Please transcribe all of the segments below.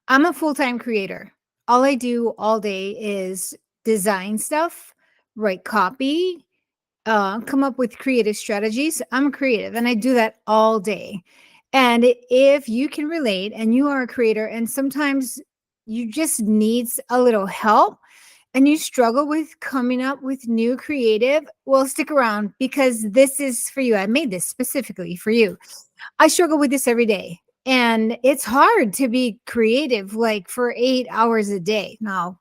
I'm a full-time creator. All I do all day is design stuff, write copy, come up with creative strategies. I'm a creative and I do that all day. And if you can relate and you are a creator and sometimes you just needs a little help and you struggle with coming up with new creative, well, stick around because this is for you. I made this specifically for you. I struggle with this every day. And it's hard to be creative like for 8 hours a day. Now,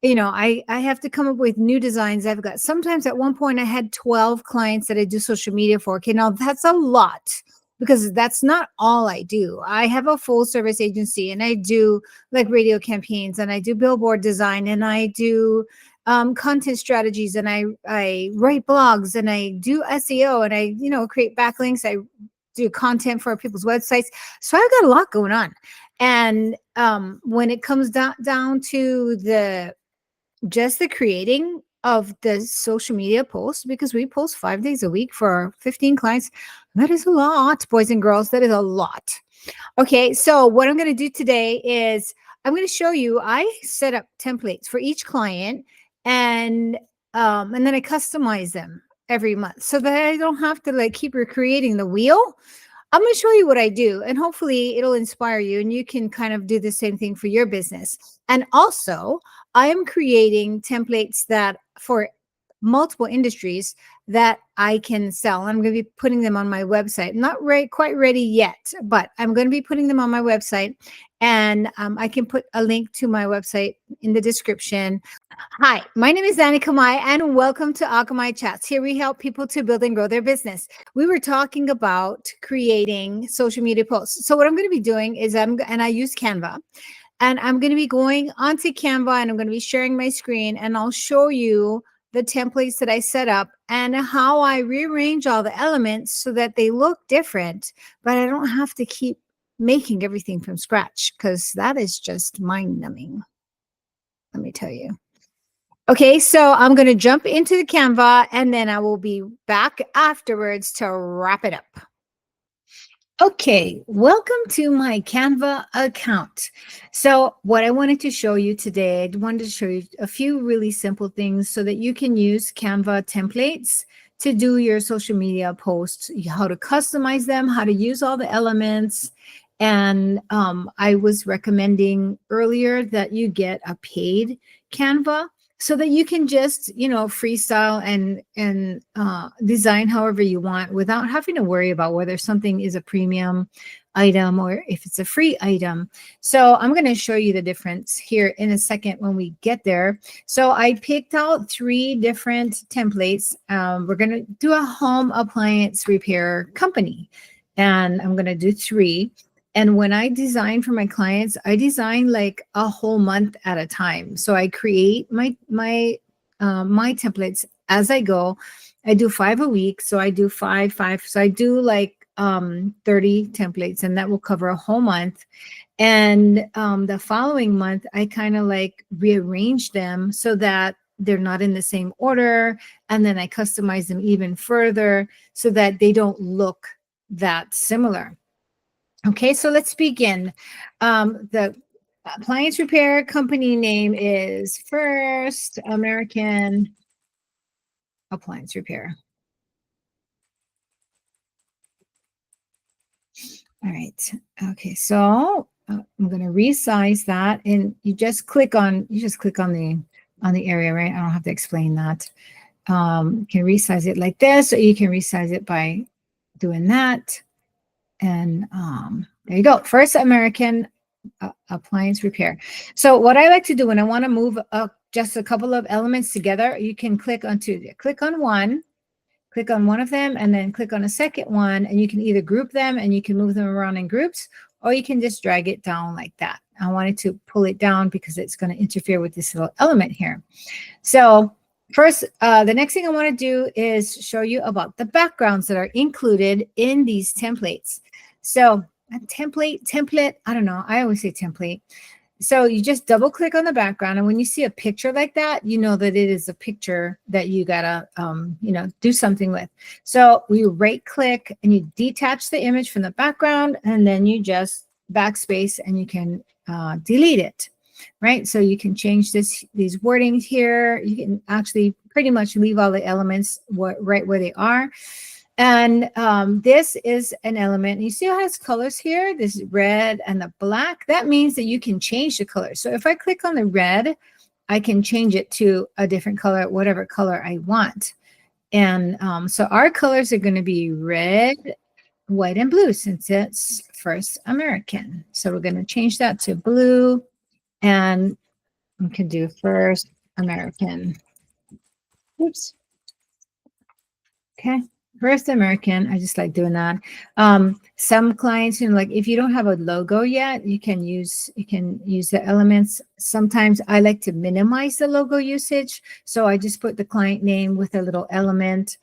I have to come up with new designs. I've got sometimes at one point I had 12 clients that I do social media for. Okay, now that's a lot because that's not all I do. I have a full service agency and I do like radio campaigns and I do billboard design and I do content strategies and I write blogs and I do SEO and I, create backlinks. I do content for people's websites. So I've got a lot going on. And when it comes down to just the creating of the social media posts, because we post 5 days a week for 15 clients. That is a lot, boys and girls. That is a lot. Okay, so what I'm going to do today is I'm going to show you, I set up templates for each client and then I customize them every month so that I don't have to like keep recreating the wheel. I'm going to show you what I do and hopefully it'll inspire you and you can kind of do the same thing for your business. And also, I am creating templates that for multiple industries that I can sell. I'm going to be putting them on my website. Not quite ready yet, but I'm going to be putting them on my website. And I can put a link to my website in the description. Hi, my name is Annie Kamai, and welcome to Akamai Chats. Here we help people to build and grow their business. We were talking about creating social media posts. So what I'm going to be doing is and I use Canva. And I'm going to be going onto Canva and I'm going to be sharing my screen and I'll show you the templates that I set up and how I rearrange all the elements so that they look different, but I don't have to keep making everything from scratch because that is just mind numbing. Let me tell you. Okay, so I'm going to jump into the Canva and then I will be back afterwards to wrap it up. Okay, welcome to my Canva account. So what I wanted to show you today, I wanted to show you a few really simple things so that you can use Canva templates to do your social media posts, how to customize them, how to use all the elements. And I was recommending earlier that you get a paid Canva so that you can just, freestyle and design however you want without having to worry about whether something is a premium item or if it's a free item. So I'm going to show you the difference here in a second when we get there. So I picked out 3 different templates. We're going to do a home appliance repair company, and I'm going to do 3. And when I design for my clients, I design like a whole month at a time. So I create my templates as I go. I do 5 a week. So I do 5. So I do like 30 templates and that will cover a whole month. And the following month, I kind of like rearrange them so that they're not in the same order. And then I customize them even further so that they don't look that similar. Okay, so let's begin. The appliance repair company name is First American Appliance Repair. All right. Okay, so I'm going to resize that, and you just click on the area, right? I don't have to explain that. You can resize it like this, or you can resize it by doing that. And there you go. First American Appliance Repair. So what I like to do when I want to move just a couple of elements together, you can click on one of them and then click on a second one, and you can either group them and you can move them around in groups, or you can just drag it down like that. I wanted to pull it down because it's going to interfere with this little element here. So first, the next thing I want to do is show you about the backgrounds that are included in these templates. So a template, I don't know. I always say template. So you just double click on the background. And when you see a picture like that, you know that it is a picture that you gotta, do something with. So we right click and you detach the image from the background, and then you just backspace and you can delete it, right? So you can change these wordings here. You can actually pretty much leave all the elements right where they are. And this is an element. You see how it has colors here? This red and the black. That means that you can change the color. So if I click on the red, I can change it to a different color, whatever color I want. And so our colors are going to be red, white, and blue since it's First American. So we're going to change that to blue, and we can do First American. Oops. Okay. First American. I just like doing that. Some clients, like if you don't have a logo yet, you can use the elements. Sometimes I like to minimize the logo usage. So I just put the client name with a little element.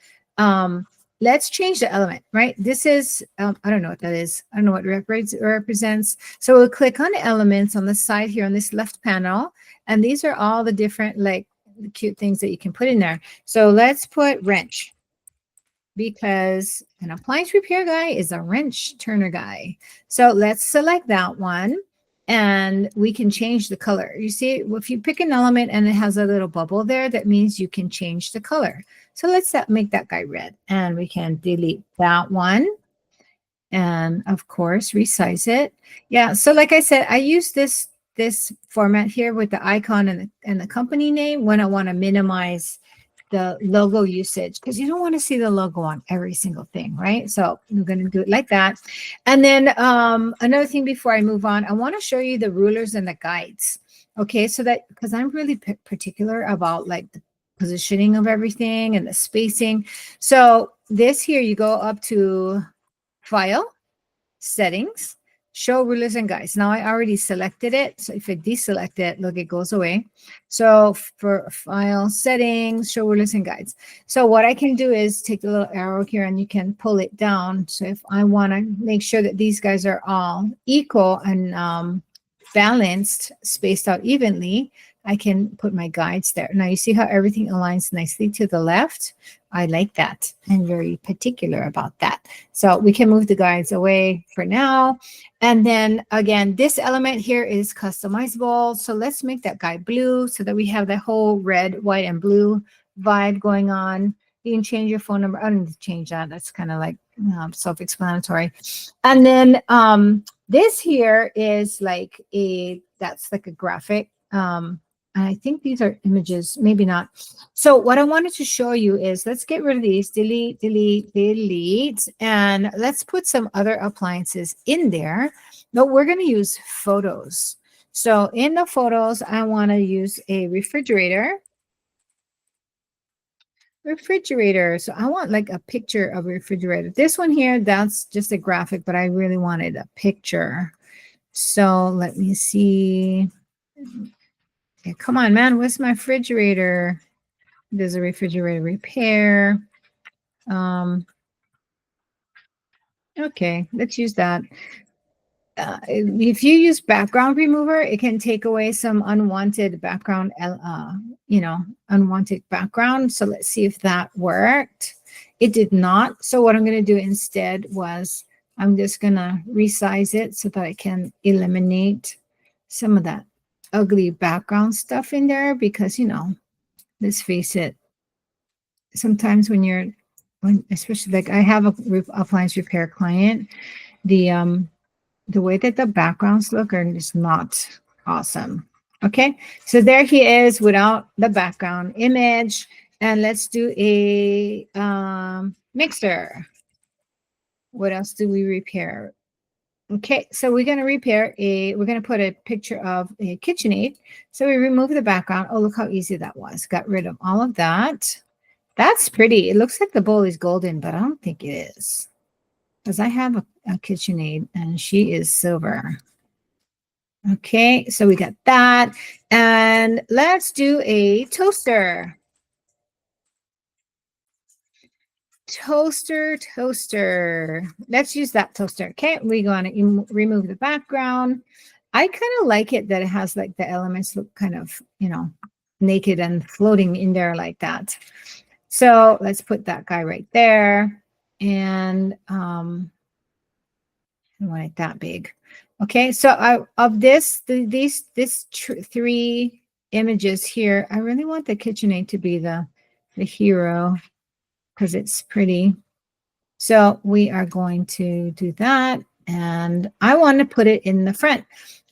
Let's change the element, right? This is, I don't know what that is. I don't know what represents. So we'll click on the elements on the side here on this left panel. And these are all the different like cute things that you can put in there. So let's put wrench, because an appliance repair guy is a wrench turner guy. So let's select that one and we can change the color. You see, if you pick an element and it has a little bubble there, that means you can change the color. So let's make that guy red, and we can delete that one. And of course, resize it. Yeah, so like I said, I use this format here with the icon and the company name when I want to minimize the logo usage, because you don't want to see the logo on every single thing, right? So we're going to do it like that. And then another thing before I move on, I want to show you the rulers and the guides. Okay, so that, because I'm really particular about like the positioning of everything and the spacing. So this here, you go up to File, Settings, Show Rulers and Guides. Now I already selected it. So if I deselect it, look, it goes away. So for File, Settings, Show Rulers and Guides. So what I can do is take the little arrow here and you can pull it down. So if I want to make sure that these guys are all equal and balanced, spaced out evenly, I can put my guides there. Now you see how everything aligns nicely to the left? I like that. I'm very particular about that. So we can move the guides away for now. And then again, this element here is customizable. So let's make that guy blue so that we have the whole red, white, and blue vibe going on. You can change your phone number. I don't need to change that. That's kind of like self-explanatory. And then this here is like that's like a graphic. I think these are images, maybe not. So what I wanted to show you is, let's get rid of these, delete, delete, delete, and let's put some other appliances in there. But we're going to use photos. So in the photos, I want to use a refrigerator. So I want like a picture of a refrigerator. This one here, that's just a graphic, but I really wanted a picture. So let me see. Okay, come on, man. Where's my refrigerator? There's a refrigerator repair. Okay, let's use that. If you use background remover, it can take away some unwanted background, unwanted background. So let's see if that worked. It did not. So what I'm going to do instead was I'm just going to resize it so that I can eliminate some of that ugly background stuff in there, because, let's face it, sometimes when especially like I have a appliance repair client, the way that the backgrounds look are just not awesome. Okay, so there he is without the background image. And let's do a mixer. What else do we repair? Okay, so we're going to we're going to put a picture of a KitchenAid. So we remove the background. Oh, look how easy that was. Got rid of all of that. That's pretty. It looks like the bowl is golden, but I don't think it is, because I have a KitchenAid and she is silver. Okay, so we got that. And let's do a toaster. Toaster. Let's use that toaster. Okay, we're going to remove the background. I kind of like it that it has like the elements look kind of, naked and floating in there like that. So let's put that guy right there. And I want it that big. Okay, so of these three images here, I really want the KitchenAid to be the hero because it's pretty. So we are going to do that, and I want to put it in the front.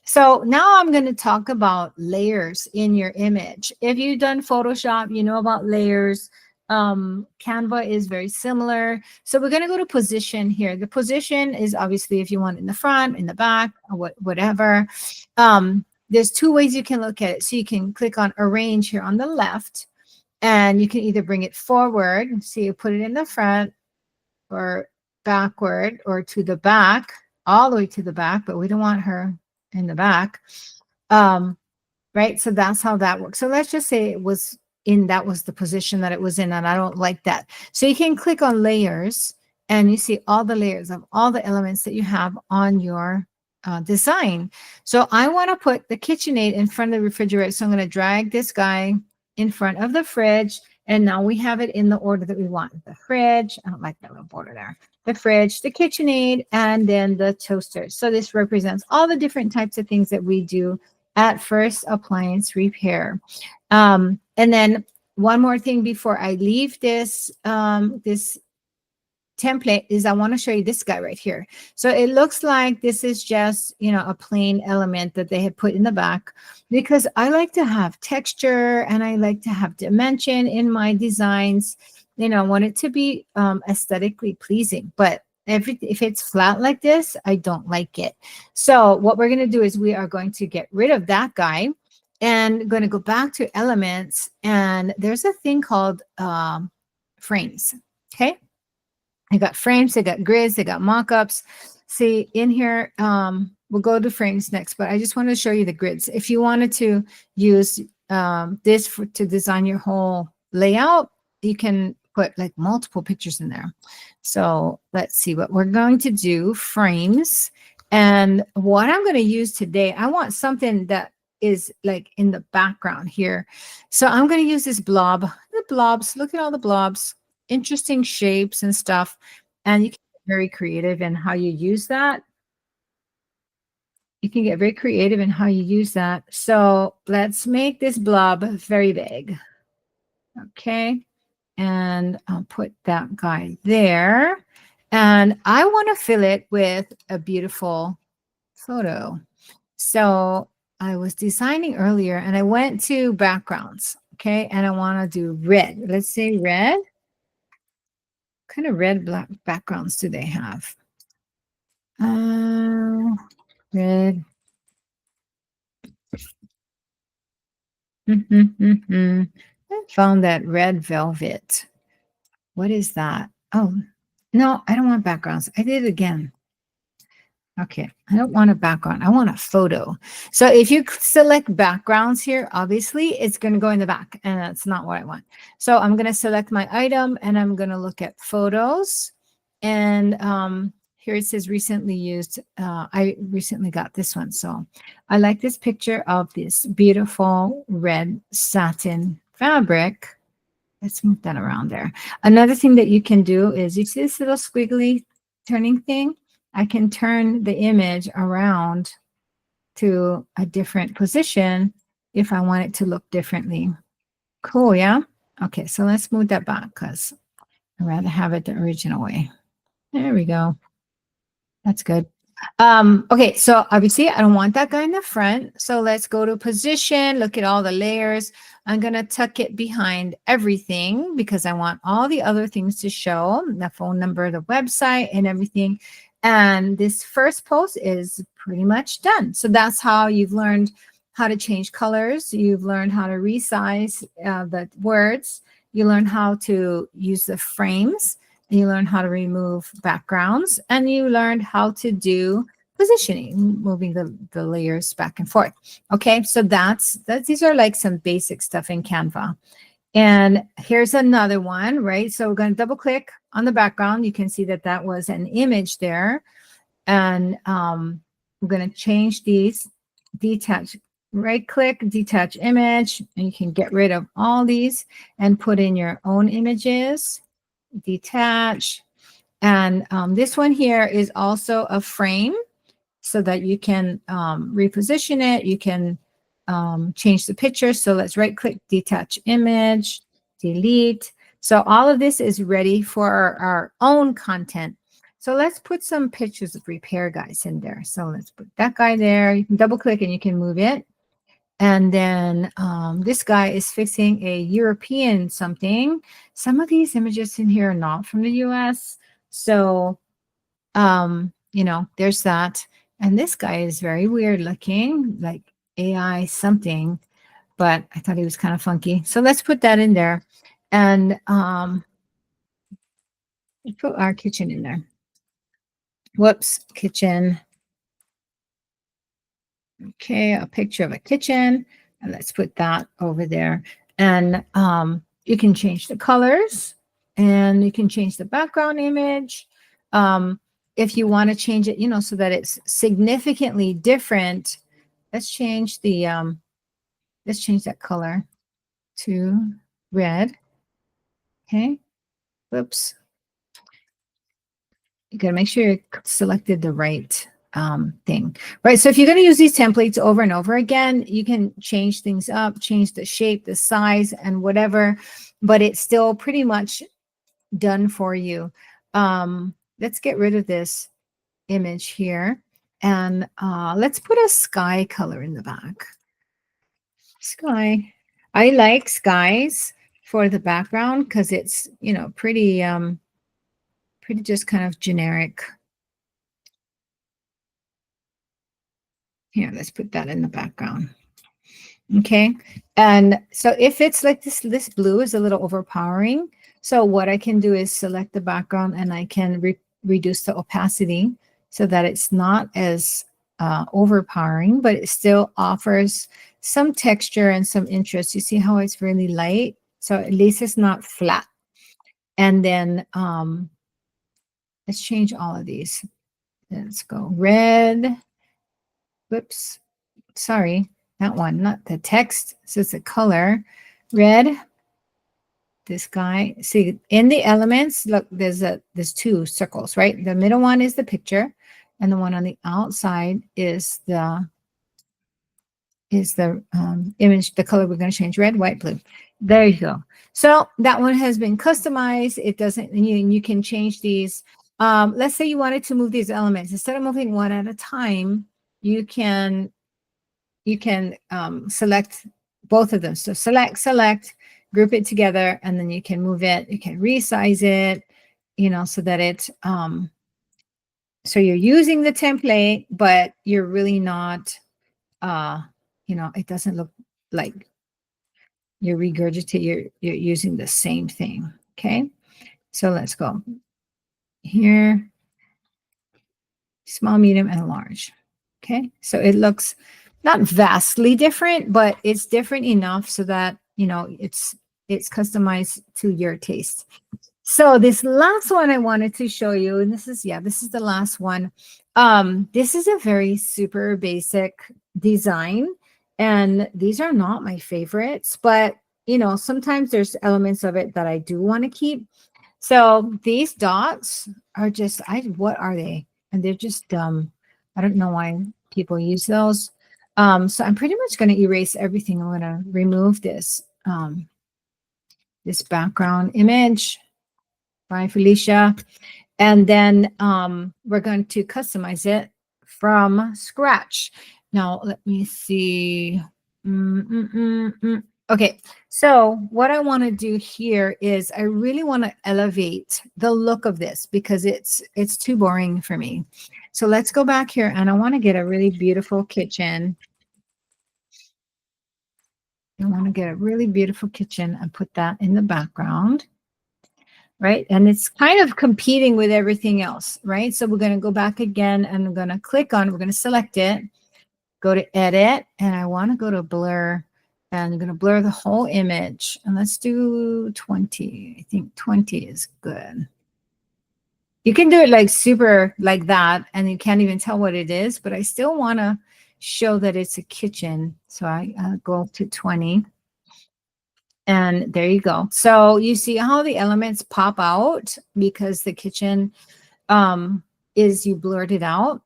So now I'm going to talk about layers in your image. If you've done Photoshop, you know about layers. Canva is very similar. So we're going to go to position here. The position is obviously if you want it in the front, in the back, or whatever. There's two ways you can look at it. So you can click on arrange here on the left, and you can either bring it forward, so you put it in the front, or backward, or to the back, all the way to the back, but we don't want her in the back. Right? So that's how that works. So let's just say it was that was the position that it was in, and I don't like that. So you can click on layers, and you see all the layers of all the elements that you have on your design. So I want to put the KitchenAid in front of the refrigerator. So I'm going to drag this guy in front of the fridge, and now we have it in the order that we want. The fridge, I don't like that little border there. The fridge, the KitchenAid, and then the toaster. So this represents all the different types of things that we do at First Appliance Repair. And then one more thing before I leave this, this template is I want to show you this guy right here. So it looks like this is just, a plain element that they had put in the back, because I like to have texture and I like to have dimension in my designs. I want it to be aesthetically pleasing, but if it's flat like this, I don't like it. So what we're going to do is we are going to get rid of that guy and going to go back to elements, and there's a thing called frames. Okay. I got frames, I got grids, I got mock-ups. See in here, we'll go to frames next, but I just wanted to show you the grids. If you wanted to use this to design your whole layout, you can put like multiple pictures in there. So let's see what we're going to do, frames. And what I'm going to use today, I want something that is like in the background here. So I'm going to use this blob. The blobs, look at all the blobs. Interesting shapes and stuff, and you can get very creative in how you use that. You can get very creative in how you use that. So let's make this blob very big. Okay, and I'll put that guy there, and I want to fill it with a beautiful photo. So I was designing earlier, and I went to backgrounds. Okay, and I want to do red. Let's say red. Kind of red black backgrounds do they have? Red. I found that red velvet. What is that? Oh, no, I don't want backgrounds. I did it again. Okay, I don't want a background. I want a photo. So if you select backgrounds here, obviously it's going to go in the back, and that's not what I want. So I'm going to select my item, and I'm going to look at photos. And here it says recently used. I recently got this one. So I like this picture of this beautiful red satin fabric. Let's move that around there. Another thing that you can do is you see this little squiggly turning thing? I can turn the image around to a different position if I want it to look differently. Cool, yeah? Okay, so let's move that back because I'd rather have it the original way. There we go. That's good. Okay, so obviously I don't want that guy in the front. So let's go to position, look at all the layers. I'm going to tuck it behind everything because I want all the other things to show, the phone number, the website, and everything. And this first post is pretty much done. So that's how you've learned how to change colors. You've learned how to resize the words. You learn how to use the frames. You learn how to remove backgrounds, and you learned how to do positioning, moving the layers back and forth. Okay, so that's these are like some basic stuff in Canva. And here's another one, right? So we're going to double click on the background. You can see that that was an image there. And I'm going to change these, detach, right click, detach image, and you can get rid of all these and put in your own images. Detach. And this one here is also a frame. so that you can reposition it. You can change the picture. So let's right click, detach image, delete. So all of this is ready for our own content. So let's put some pictures of repair guys in there. So let's put that guy there. You can double click and you can move it. And then this guy is fixing a European something. Some of these images in here are not from the US. So, you know, there's that. And this guy is very weird looking, like AI something, but I thought he was kind of funky. So let's put that in there. And let's put our kitchen in there. Whoops, kitchen. Okay, a picture of a kitchen. And let's put that over there. And you can change the colors and you can change the background image. If you want to change it, you know, so that it's significantly different, let's change the, let's change that color to red. Okay. Whoops. You got to make sure you selected the right thing, right? So if you're going to use these templates over and over again, you can change things up, change the shape, the size, and whatever, but it's still pretty much done for you. Let's get rid of this image here, and let's put a sky color in the back. Sky. I like skies for the background because it's, you know, pretty just kind of generic. Here, let's put that in the background. Okay. And so if it's like this blue is a little overpowering. So what I can do is select the background and I can reduce the opacity so that it's not as overpowering, but it still offers some texture and some interest. You see how it's really light? So at least it's not flat. And then let's change all of these. Let's go red. Whoops. Sorry, that one, not the text. So it's a color. Red. This guy. See, in the elements, look, there's two circles, right? The middle one is the picture, and the one on the outside is the image, the color we're going to change, red, white, blue. There you go. So that one has been customized. It doesn't, you can change these. Let's say you wanted to move these elements. Instead of moving one at a time, you can select both of them. So select, group it together, and then you can move it. You can resize it, you know, so that it, so you're using the template, but you're really not, you know, it doesn't look like you're regurgitating, you're using the same thing. Okay. So let's go here, small, medium, and large. Okay. So it looks not vastly different, but it's different enough so that, you know, it's customized to your taste. So this last one I wanted to show you, and this is the last one. This is a very super basic design, and these are not my favorites, but you know, sometimes there's elements of it that I do want to keep. So these dots are just, what are they? And they're just dumb. I don't know why people use those. So I'm pretty much going to erase everything. I'm going to remove this, this background image by Felicia. And then we're going to customize it from scratch. Now, let me see. Okay, so what I want to do here is I really want to elevate the look of this because it's too boring for me. So let's go back here, and I want to get a really beautiful kitchen. I want to get a really beautiful kitchen and put that in the background, right? And it's kind of competing with everything else, right? So we're going to go back again, and I'm going to click on, we're going to select it, go to edit, and I want to go to blur, and I'm going to blur the whole image, and let's do 20. I think 20 is good. You can do it like super like that, and you can't even tell what it is, but I still want to show that it's a kitchen. So I go to 20. And there you go. So you see how the elements pop out because the kitchen is, you blurred it out.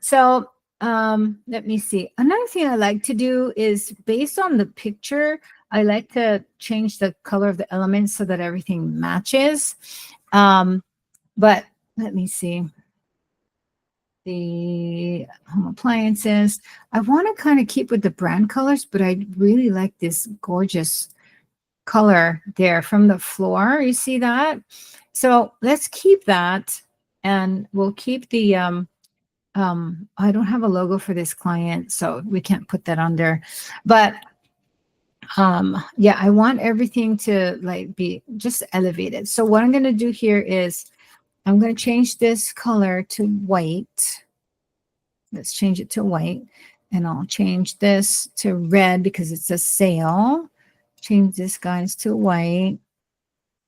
So Let me see. Another thing I like to do is based on the picture, I like to change the color of the elements so that everything matches. But let me see. The home appliances. I want to kind of keep with the brand colors, but I really like this gorgeous color there from the floor. You see that? So let's keep that, and we'll keep the I don't have a logo for this client, so we can't put that on there. But yeah, I want everything to like be just elevated. So what I'm going to do here is I'm going to change this color to white. Let's change it to white, and I'll change this to red because it's a sale. Change this guys to white,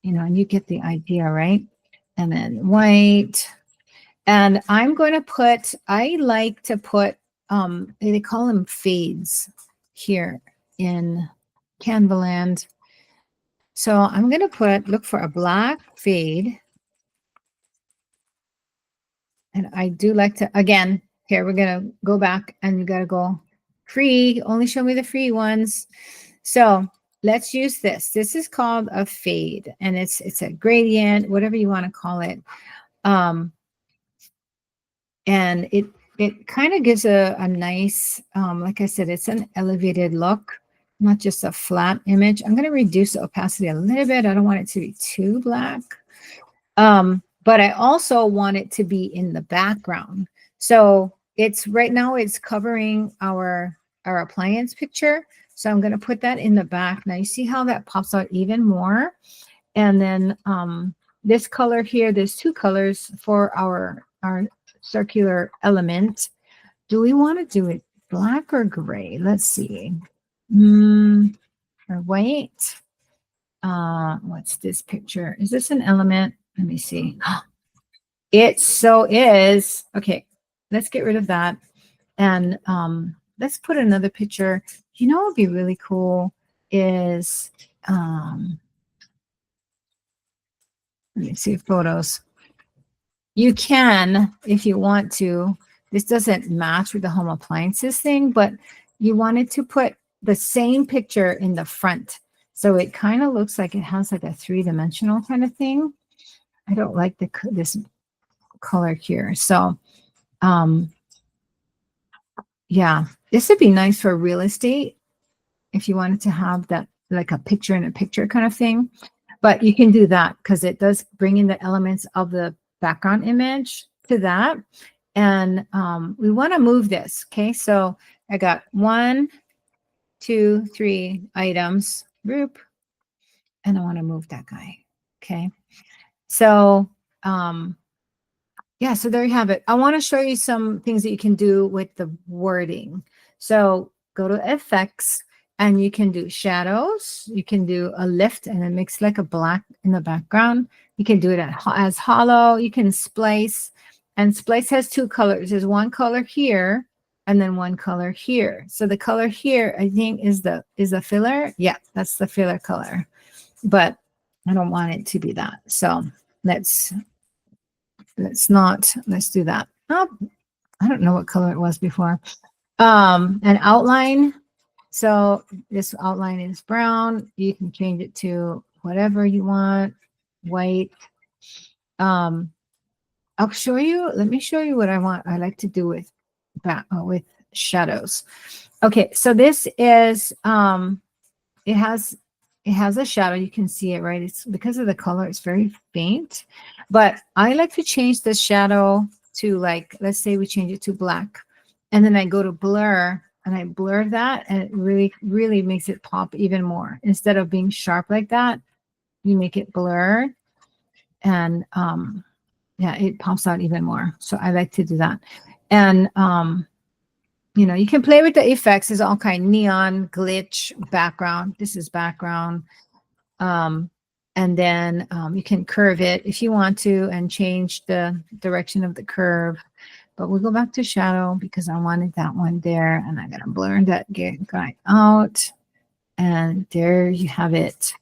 you know, and you get the idea, right? And then white. And I'm going to put, I like to put, they call them fades here in Canva land. So I'm going to look for a black fade. And I do like to, again, here we're going to go back and you got to go free, only show me the free ones. So let's use this. This is called a fade, and it's a gradient, whatever you want to call it. And it kind of gives a nice, like I said, it's an elevated look, not just a flat image. I'm going to reduce the opacity a little bit. I don't want it to be too black. But I also want it to be in the background. So it's right now it's covering our appliance picture. So I'm going to put that in the back. Now you see how that pops out even more. And then this color here, there's two colors for our circular element. Do we want to do it black or gray? Let's see. Or white. What's this picture? Is this an element? Let me see. It so is. Okay, let's get rid of that. And let's put another picture. You know what would be really cool is let me see photos. You can, if you want to, this doesn't match with the home appliances thing, but you wanted to put the same picture in the front. So it kind of looks like it has like a three-dimensional kind of thing. I don't like this color here. So yeah, this would be nice for real estate if you wanted to have that like a picture in a picture kind of thing. But you can do that because it does bring in the elements of the background image to that. And we want to move this. Okay, so I got 1, 2, 3 items group, and I want to move that guy. Okay, so yeah, so there you have it. I want to show you some things that you can do with the wording. So go to effects, and you can do shadows. You can do a lift, and it makes like a black in the background. You can do it as hollow. You can splice, and splice has two colors. There's one color here, and then one color here. So the color here, I think, is the filler. Yeah, that's the filler color, but I don't want it to be that. So let's do that. Oh, I don't know what color it was before. An outline. So this outline is brown. You can change it to whatever you want, white. I'll show you. Let me show you what I want. I like to do with shadows. Okay, so this is it has a shadow. You can see it, right? It's because of the color, it's very faint. But I like to change the shadow to, like, let's say we change it to black. And then I go to blur, and I blur that, and it really, really makes it pop even more. Instead of being sharp like that, you make it blur. And yeah, it pops out even more. So I like to do that. And you know, you can play with the effects. There's all kind: neon, glitch, background. This is background. And then you can curve it if you want to and change the direction of the curve. But we'll go back to shadow because I wanted that one there. And I'm going to blur that guy out. And there you have it.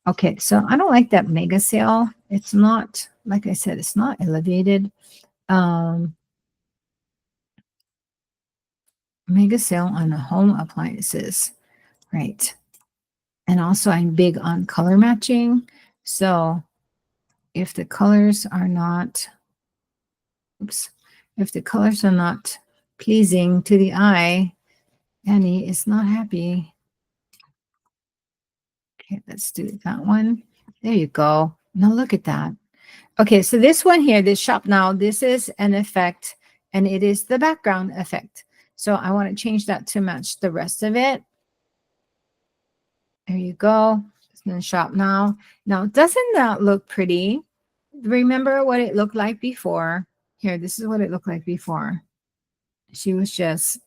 Okay, so I don't like that mega sale. It's not, like I said, it's not elevated. mega sale on home appliances. Right. And also I'm big on color matching. So if the colors are not, oops, if the colors are not pleasing to the eye, Annie is not happy. Okay, let's do that one. There you go. Now look at that. Okay, so this one here, this shop now, this is an effect and it is the background effect. So I want to change that to match the rest of it. There you go. It's in the shop now. Now, doesn't that look pretty? Remember what it looked like before? Here, this is what it looked like before. She was just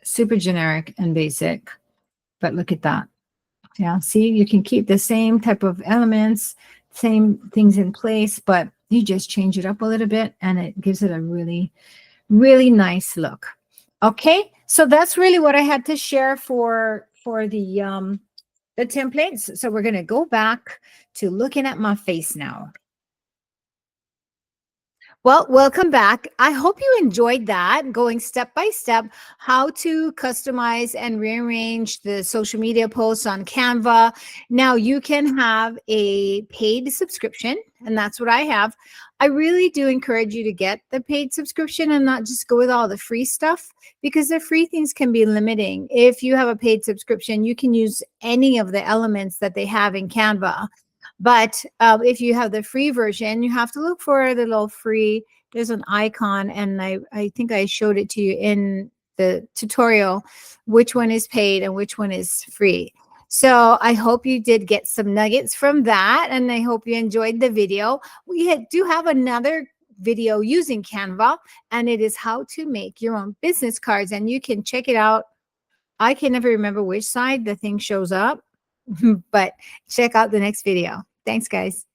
super generic and basic, but look at that. Yeah, see, you can keep the same type of elements, same things in place, but you just change it up a little bit and it gives it a really, really nice look. Okay, so that's really what I had to share for the templates. So we're going to go back to looking at my face now. Well, welcome back. I hope you enjoyed that, going step by step, how to customize and rearrange the social media posts on Canva. Now you can have a paid subscription, and that's what I have. I really do encourage you to get the paid subscription and not just go with all the free stuff, because the free things can be limiting. If you have a paid subscription, you can use any of the elements that they have in Canva. But if you have the free version, you have to look for the little free. There's an icon, and I think I showed it to you in the tutorial, which one is paid and which one is free. So I hope you did get some nuggets from that, and I hope you enjoyed the video. We do have another video using Canva, and it is how to make your own business cards, and you can check it out. I can never remember which side the thing shows up, but check out the next video. Thanks, guys.